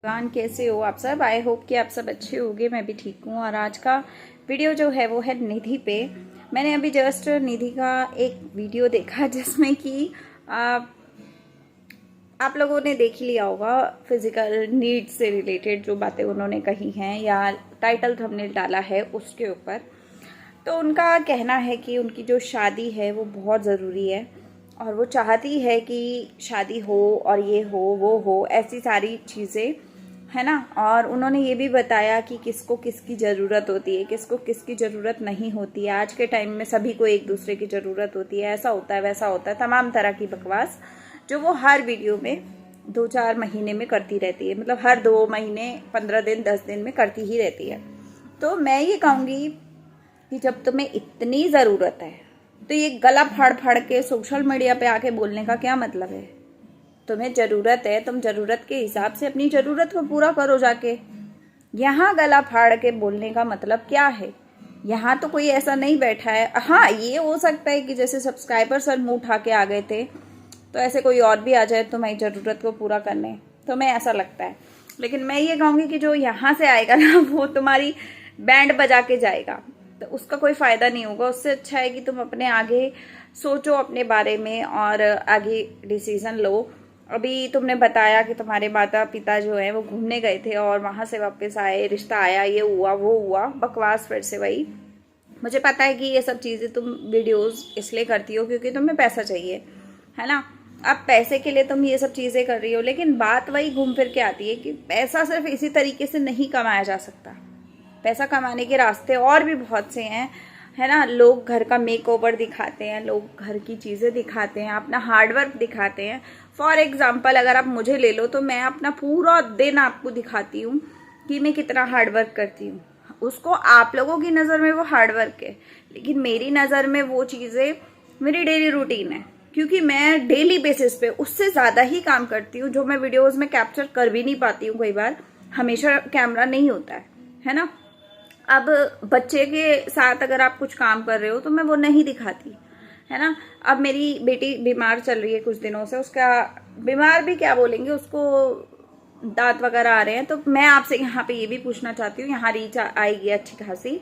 Everyone, कैसे हो आप सब। आई होप कि आप सब अच्छे होंगे। मैं भी ठीक हूँ। और आज का वीडियो जो है वो है निधि पे। मैंने अभी जस्ट निधि का एक वीडियो देखा जिसमें कि आप लोगों ने देख ही लिया होगा। फिजिकल नीड्स से रिलेटेड जो बातें उन्होंने कही हैं या टाइटल थंबनेल डाला है उसके ऊपर। तो उनका कहना है कि उनकी जो शादी है वो बहुत ज़रूरी है और वो चाहती है कि शादी हो और ये हो वो हो, ऐसी सारी चीज़ें है ना। और उन्होंने ये भी बताया कि किसको किसकी ज़रूरत होती है, किसको किसकी ज़रूरत नहीं होती है। आज के टाइम में सभी को एक दूसरे की ज़रूरत होती है, ऐसा होता है वैसा होता है, तमाम तरह की बकवास जो वो हर वीडियो में 2-4 महीने में करती रहती है। मतलब हर 2 महीने 15 दिन 10 दिन में करती ही रहती है। तो मैं ये कहूँगी कि जब तुम्हें इतनी ज़रूरत है तो ये गला फाड़ फाड़ के सोशल मीडिया पे आके बोलने का क्या मतलब है। तुम्हें ज़रूरत है, तुम ज़रूरत के हिसाब से अपनी ज़रूरत को पूरा करो जाके। यहाँ गला फाड़ के बोलने का मतलब क्या है। यहाँ तो कोई ऐसा नहीं बैठा है। हाँ, ये हो सकता है कि जैसे सब्सक्राइबर सर मुँह उठा के आ गए थे तो ऐसे कोई और भी आ जाए तुम्हारी ज़रूरत को पूरा करने, तो मैं ऐसा लगता है। लेकिन मैं ये कहूँगी कि जो यहाँ से आएगा ना वो तुम्हारी बैंड बजा के जाएगा, तो उसका कोई फ़ायदा नहीं होगा। उससे अच्छा है कि तुम अपने आगे सोचो अपने बारे में और आगे डिसीज़न लो। अभी तुमने बताया कि तुम्हारे माता पिता जो हैं वो घूमने गए थे और वहाँ से वापस आए, रिश्ता आया, ये हुआ वो हुआ, बकवास फिर से वही। मुझे पता है कि ये सब चीज़ें तुम वीडियोस इसलिए करती हो क्योंकि तुम्हें पैसा चाहिए, है ना। अब पैसे के लिए तुम ये सब चीज़ें कर रही हो, लेकिन बात वही घूम फिर के आती है कि पैसा सिर्फ इसी तरीके से नहीं कमाया जा सकता। पैसा कमाने के रास्ते और भी बहुत से हैं, है ना। लोग घर का मेकओवर दिखाते हैं, लोग घर की चीज़ें दिखाते हैं, अपना हार्डवर्क दिखाते हैं। फॉर एग्जांपल अगर आप मुझे ले लो तो मैं अपना पूरा दिन आपको दिखाती हूँ कि मैं कितना हार्डवर्क करती हूँ। उसको आप लोगों की नज़र में वो हार्डवर्क है, लेकिन मेरी नज़र में वो चीज़ें मेरी डेली रूटीन है, क्योंकि मैं डेली बेसिस पे उससे ज़्यादा ही काम करती हूँ जो मैं वीडियोज़ में कैप्चर कर भी नहीं पाती हूँ। कई बार हमेशा कैमरा नहीं होता है ना। अब बच्चे के साथ अगर आप कुछ काम कर रहे हो तो मैं वो नहीं दिखाती, है ना। अब मेरी बेटी बीमार चल रही है कुछ दिनों से, उसका बीमार भी क्या बोलेंगे, उसको दांत वगैरह आ रहे हैं। तो मैं आपसे यहाँ पे ये भी पूछना चाहती हूँ, यहाँ रीच आएगी अच्छी खासी,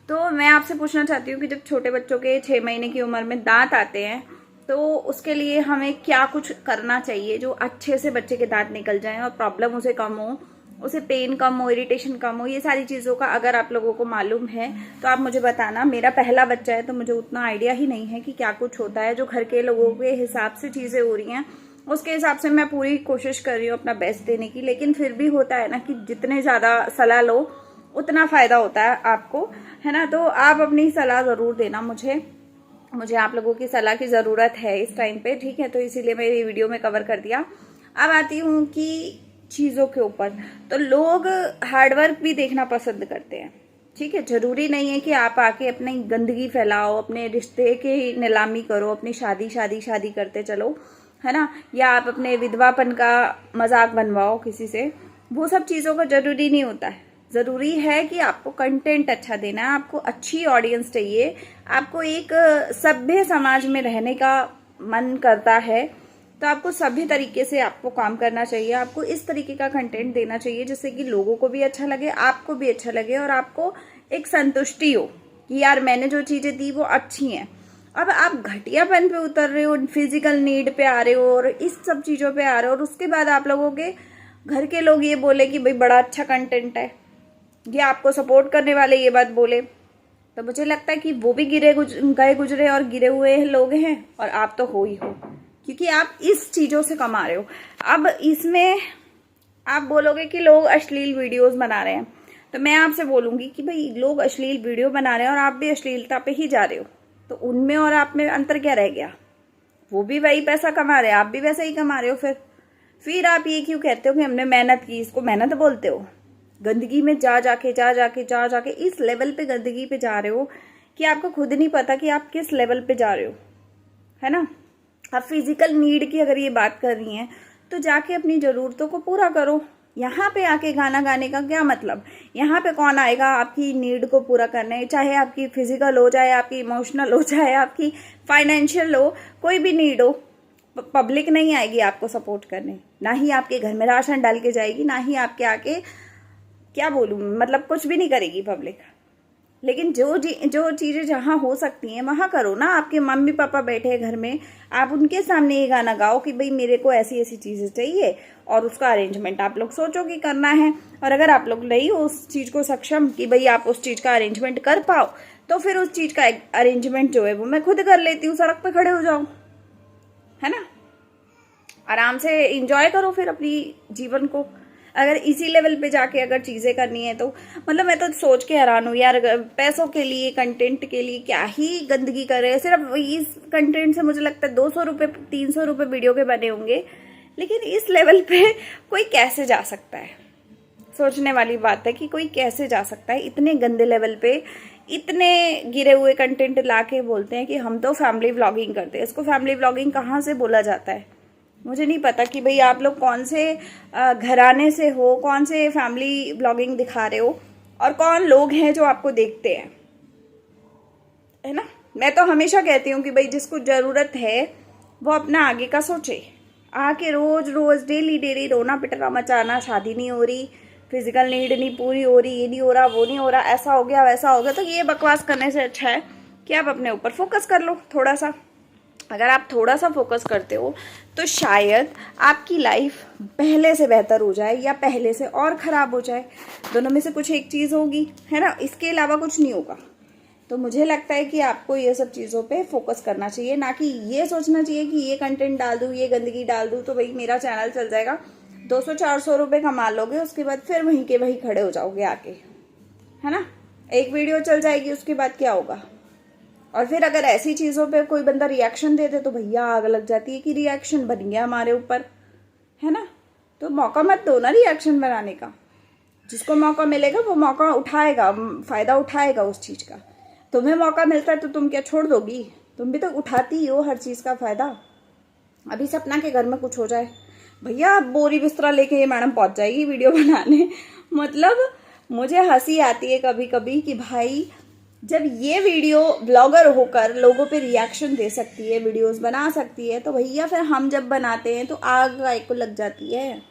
तो मैं आपसे पूछना चाहती हूँ कि जब छोटे बच्चों के 6 महीने की उम्र में दांत आते हैं तो उसके लिए हमें क्या कुछ करना चाहिए जो अच्छे से बच्चे के दांत निकल जाएं और प्रॉब्लम उसे कम हो, उसे पेन कम हो, इरिटेशन कम हो। ये सारी चीज़ों का अगर आप लोगों को मालूम है तो आप मुझे बताना। मेरा पहला बच्चा है तो मुझे उतना आइडिया ही नहीं है कि क्या कुछ होता है। जो घर के लोगों के हिसाब से चीज़ें हो रही हैं उसके हिसाब से मैं पूरी कोशिश कर रही हूँ अपना बेस्ट देने की, लेकिन फिर भी होता है ना कि जितने ज़्यादा सलाह लो उतना फ़ायदा होता है आपको, है ना। तो आप अपनी सलाह ज़रूर देना मुझे आप लोगों की सलाह की ज़रूरत है इस टाइम पे, ठीक है। तो इसीलिए मैं ये वीडियो में कवर कर दिया। अब आती हूँ कि चीज़ों के ऊपर, तो लोग हार्डवर्क भी देखना पसंद करते हैं, ठीक है। ज़रूरी नहीं है कि आप आके अपनी गंदगी फैलाओ, अपने रिश्ते की नीलामी करो, अपनी शादी शादी शादी करते चलो, है ना, या आप अपने विधवापन का मजाक बनवाओ किसी से। वो सब चीज़ों का ज़रूरी नहीं होता है। ज़रूरी है कि आपको कंटेंट अच्छा देना है, आपको अच्छी ऑडियंस चाहिए, आपको एक सभ्य समाज में रहने का मन करता है तो आपको सभी तरीके से आपको काम करना चाहिए। आपको इस तरीके का कंटेंट देना चाहिए जिससे कि लोगों को भी अच्छा लगे, आपको भी अच्छा लगे और आपको एक संतुष्टि हो कि यार मैंने जो चीज़ें दी वो अच्छी हैं। अब आप घटियापन पे उतर रहे हो, फिजिकल नीड पे आ रहे हो और इस सब चीज़ों पे आ रहे हो और उसके बाद आप लोगों के घर के लोग ये बोले कि भाई बड़ा अच्छा कंटेंट है, ये आपको सपोर्ट करने वाले ये बात बोले, तो मुझे लगता है कि वो भी गए गुजरे और गिरे हुए लोग हैं और आप तो हो ही हो, क्योंकि आप इस चीज़ों से कमा रहे हो। अब इसमें आप बोलोगे कि लोग अश्लील वीडियोस बना रहे हैं, तो मैं आपसे बोलूँगी कि भाई लोग अश्लील वीडियो बना रहे हैं और आप भी अश्लीलता पे ही जा रहे हो, तो उनमें और आप में अंतर क्या रह गया। वो भी वही पैसा कमा रहे हैं, आप भी वैसा ही कमा रहे हो। फिर आप ये क्यों कहते हो कि हमने मेहनत की, इसको मेहनत बोलते हो। गंदगी में जा जाके इस लेवल पे गंदगी पे जा रहे हो कि आपको खुद नहीं पता कि आप किस लेवल पे जा रहे हो, है ना। आप फिजिकल नीड की अगर ये बात कर रही हैं तो जाके अपनी ज़रूरतों को पूरा करो। यहाँ पे आके गाना गाने का क्या मतलब। यहाँ पे कौन आएगा आपकी नीड को पूरा करने, चाहे आपकी फिजिकल हो, चाहे आपकी इमोशनल हो, चाहे आपकी फाइनेंशियल हो, कोई भी नीड हो, पब्लिक नहीं आएगी आपको सपोर्ट करने, ना ही आपके घर में राशन डाल के जाएगी, ना ही आपके आके क्या बोलूँ, मतलब कुछ भी नहीं करेगी पब्लिक। लेकिन जो चीज़ें जहाँ हो सकती हैं वहाँ करो ना। आपके मम्मी पापा बैठे हैं घर में, आप उनके सामने ये गाना गाओ कि भाई मेरे को ऐसी ऐसी चीज़ें चाहिए, और उसका अरेंजमेंट आप लोग सोचो कि करना है। और अगर आप लोग नहीं हो उस चीज़ को सक्षम कि भाई आप उस चीज़ का अरेंजमेंट कर पाओ, तो फिर उस चीज़ का अरेंजमेंट जो है वो मैं खुद कर लेती हूँ, सड़क पे खड़े हो जाओ, है ना। आराम से इंजॉय करो फिर अपनी जीवन को। अगर इसी लेवल पे जाके अगर चीज़ें करनी है तो मतलब मैं तो सोच के हैरान हूँ यार, पैसों के लिए, कंटेंट के लिए क्या ही गंदगी कर रहे हैं। सिर्फ इस कंटेंट से मुझे लगता है 200 रुपये 300 रुपये वीडियो के बने होंगे, लेकिन इस लेवल पे कोई कैसे जा सकता है। सोचने वाली बात है कि कोई कैसे जा सकता है इतने गंदे लेवल पे, इतने गिरे हुए कंटेंट ला के बोलते हैं कि हम तो फैमिली व्लॉगिंग करते हैं। इसको फैमिली व्लॉगिंग कहाँ से बोला जाता है, मुझे नहीं पता कि भाई आप लोग कौन से घराने से हो, कौन से फैमिली व्लॉगिंग दिखा रहे हो, और कौन लोग हैं जो आपको देखते हैं, है ना। मैं तो हमेशा कहती हूँ कि भाई जिसको ज़रूरत है वो अपना आगे का सोचे। आके रोज रोज डेली डेली रोना पिटना मचाना, शादी नहीं हो रही, फिजिकल नीड नहीं पूरी हो रही, ये नहीं हो रहा, वो नहीं हो रहा, ऐसा हो गया वैसा हो गया, तो ये बकवास करने से अच्छा है कि आप अपने ऊपर फोकस कर लो थोड़ा सा। अगर आप थोड़ा सा फोकस करते हो तो शायद आपकी लाइफ पहले से बेहतर हो जाए या पहले से और ख़राब हो जाए, दोनों में से कुछ एक चीज़ होगी, है ना। इसके अलावा कुछ नहीं होगा। तो मुझे लगता है कि आपको ये सब चीज़ों पे फोकस करना चाहिए, ना कि ये सोचना चाहिए कि ये कंटेंट डाल दूँ, ये गंदगी डाल दूँ तो भाई मेरा चैनल चल जाएगा। 200-400 रुपये कमा लोगे, उसके बाद फिर वहीं के वहीं खड़े हो जाओगे आके, है ना। एक वीडियो चल जाएगी, उसके बाद क्या होगा। और फिर अगर ऐसी चीज़ों पे कोई बंदा रिएक्शन दे दे तो भैया आग लग जाती है कि रिएक्शन बन गया हमारे ऊपर, है ना। तो मौका मत दो ना रिएक्शन बनाने का। जिसको मौका मिलेगा वो मौका उठाएगा, फ़ायदा उठाएगा उस चीज़ का। तुम्हें मौका मिलता है तो तुम क्या छोड़ दोगी, तुम भी तो उठाती ही हो हर चीज़ का फ़ायदा। अभी सपना के घर में कुछ हो जाए, भैया बोरी बिस्तरा लेके ये मैडम पहुंच जाएगी वीडियो बनाने। मतलब मुझे हंसी आती है कभी कभी कि भाई जब ये वीडियो ब्लॉगर होकर लोगों पे रिएक्शन दे सकती है, वीडियोस बना सकती है, तो भैया फिर हम जब बनाते हैं तो आग गाय को लग जाती है।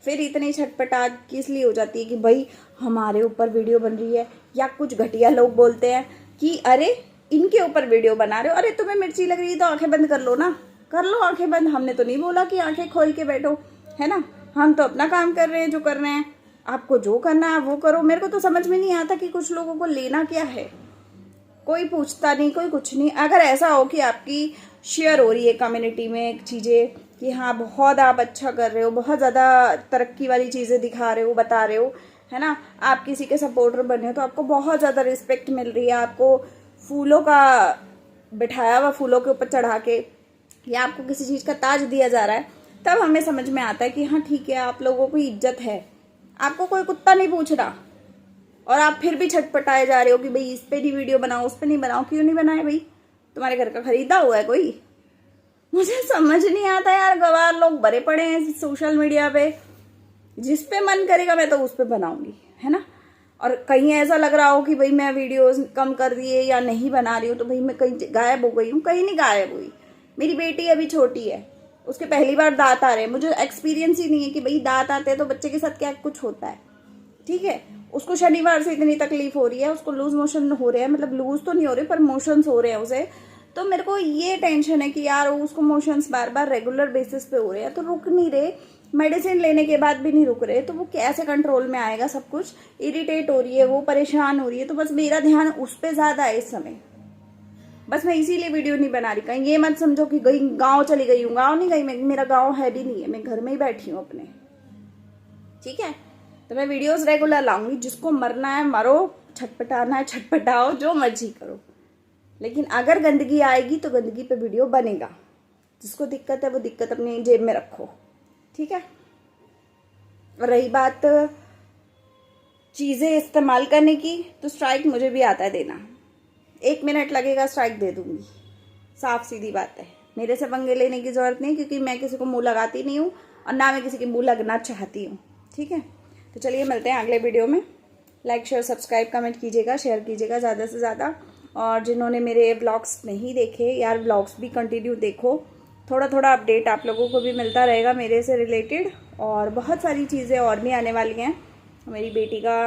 फिर इतनी छटपटाहट किस लिए हो जाती है कि भाई हमारे ऊपर वीडियो बन रही है। या कुछ घटिया लोग बोलते हैं कि अरे इनके ऊपर वीडियो बना रहे हो, अरे तुम्हें मिर्ची लग रही है तो आंखें बंद कर लो ना, कर लो आंखें बंद। हमने तो नहीं बोला कि आंखें खोल के बैठो, है ना। हम तो अपना काम कर रहे हैं जो कर रहे हैं, आपको जो करना है वो करो। मेरे को तो समझ में नहीं आता कि कुछ लोगों को लेना क्या है, कोई पूछता नहीं, कोई कुछ नहीं। अगर ऐसा हो कि आपकी शेयर हो रही है कम्युनिटी में चीज़ें कि हाँ बहुत आप अच्छा कर रहे हो, बहुत ज़्यादा तरक्की वाली चीज़ें दिखा रहे हो, बता रहे हो, है ना, आप किसी के सपोर्टर बने हो तो आपको बहुत ज़्यादा रिस्पेक्ट मिल रही है, आपको फूलों का बिठाया हुआ फूलों के ऊपर चढ़ा के, या आपको किसी चीज़ का ताज दिया जा रहा है, तब हमें समझ में आता है कि हाँ ठीक है आप लोगों को इज्जत है। आपको कोई कुत्ता नहीं पूछ रहा और आप फिर भी छटपटाए जा रहे हो कि भाई इस पे नहीं वीडियो बनाओ, उस पे नहीं बनाओ। क्यों नहीं बनाए भाई, तुम्हारे घर का खरीदा हुआ है कोई? मुझे समझ नहीं आता यार, गवार लोग भरे पड़े हैं सोशल मीडिया पे, जिस पे मन करेगा मैं तो उस पे बनाऊंगी, है ना। और कहीं ऐसा लग रहा हो कि भाई मैं वीडियोस कम कर दिए या नहीं बना रही हूँ तो भाई मैं कहीं गायब हो गई हूँ, कहीं नहीं गायब हुई। मेरी बेटी अभी छोटी है, उसके पहली बार दांत आ रहे हैं, मुझे एक्सपीरियंस ही नहीं है कि भाई दांत आते हैं तो बच्चे के साथ क्या कुछ होता है, ठीक है। उसको शनिवार से इतनी तकलीफ हो रही है, उसको लूज मोशन हो रहे हैं, मतलब लूज तो नहीं हो रहे पर मोशंस हो रहे हैं उसे। तो मेरे को ये टेंशन है कि यार उसको मोशंस बार बार रेगुलर बेसिस पे हो रहे हैं, तो रुक नहीं रहे, मेडिसिन लेने के बाद भी नहीं रुक रहे, तो वो कैसे कंट्रोल में आएगा सब कुछ। इरिटेट हो रही है वो, परेशान हो रही है, तो बस मेरा ध्यान उस पर ज़्यादा है इस समय। बस मैं इसीलिए वीडियो नहीं बना रही। कहीं ये मत समझो कि गई गाँव चली गई हूँ, गाँव नहीं गई मैं, मेरा गाँव है भी नहीं है, मैं घर में ही बैठी हूँ अपने, ठीक है। तो मैं वीडियोस रेगुलर लाऊंगी, जिसको मरना है मरो, छटपटाना है छटपटाओ, जो मर्जी करो। लेकिन अगर गंदगी आएगी तो गंदगी पे वीडियो बनेगा। जिसको दिक्कत है वो दिक्कत अपनी जेब में रखो, ठीक है। रही बात चीज़ें इस्तेमाल करने की, तो स्ट्राइक मुझे भी आता है देना। 1 मिनट लगेगा, स्ट्राइक दे दूंगी, साफ सीधी बात है। मेरे से पंगे लेने की जरूरत नहीं, क्योंकि मैं किसी को मुँह लगाती नहीं हूँ और ना मैं किसी के मुँह लगना चाहती हूँ, ठीक है। तो चलिए मिलते हैं अगले वीडियो में। लाइक शेयर सब्सक्राइब कमेंट कीजिएगा, शेयर कीजिएगा ज़्यादा से ज़्यादा। और जिन्होंने मेरे व्लॉग्स नहीं देखे यार, व्लॉग्स भी कंटिन्यू देखो, थोड़ा थोड़ा अपडेट आप लोगों को भी मिलता रहेगा मेरे से रिलेटेड, और बहुत सारी चीज़ें और भी आने वाली हैं। मेरी बेटी का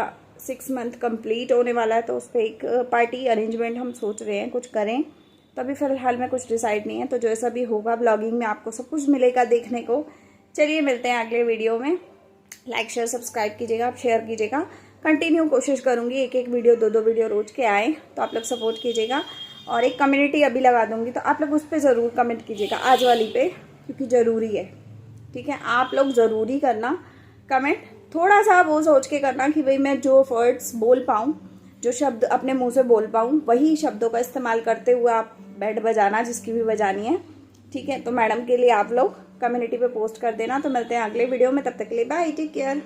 6 मंथ कंप्लीट होने वाला है, तो उस पर एक पार्टी अरेंजमेंट हम सोच रहे हैं कुछ करें। तो अभी फ़िलहाल में कुछ डिसाइड नहीं है, तो जैसा भी होगा ब्लॉगिंग में आपको सब कुछ मिलेगा देखने को। चलिए मिलते हैं अगले वीडियो में। लाइक शेयर सब्सक्राइब कीजिएगा, आप शेयर कीजिएगा। कंटिन्यू कोशिश करूँगी एक एक वीडियो 2-2 वीडियो रोज़ के आए, तो आप लोग सपोर्ट कीजिएगा। और एक कम्युनिटी अभी लगा दूँगी, तो आप लोग उस पर ज़रूर कमेंट कीजिएगा, आज वाली पे, क्योंकि ज़रूरी है। ठीक है, आप लोग ज़रूरी करना कमेंट, थोड़ा सा वो सोच के करना कि भाई मैं जो वर्ड्स बोल पाऊँ, जो शब्द अपने मुंह से बोल पाऊँ, वही शब्दों का इस्तेमाल करते हुए आप बैंड बजाना जिसकी भी बजानी है। ठीक है, तो मैडम के लिए आप लोग कम्युनिटी पे पोस्ट कर देना। तो मिलते हैं अगले वीडियो में, तब तक के लिए बाय, टेक केयर।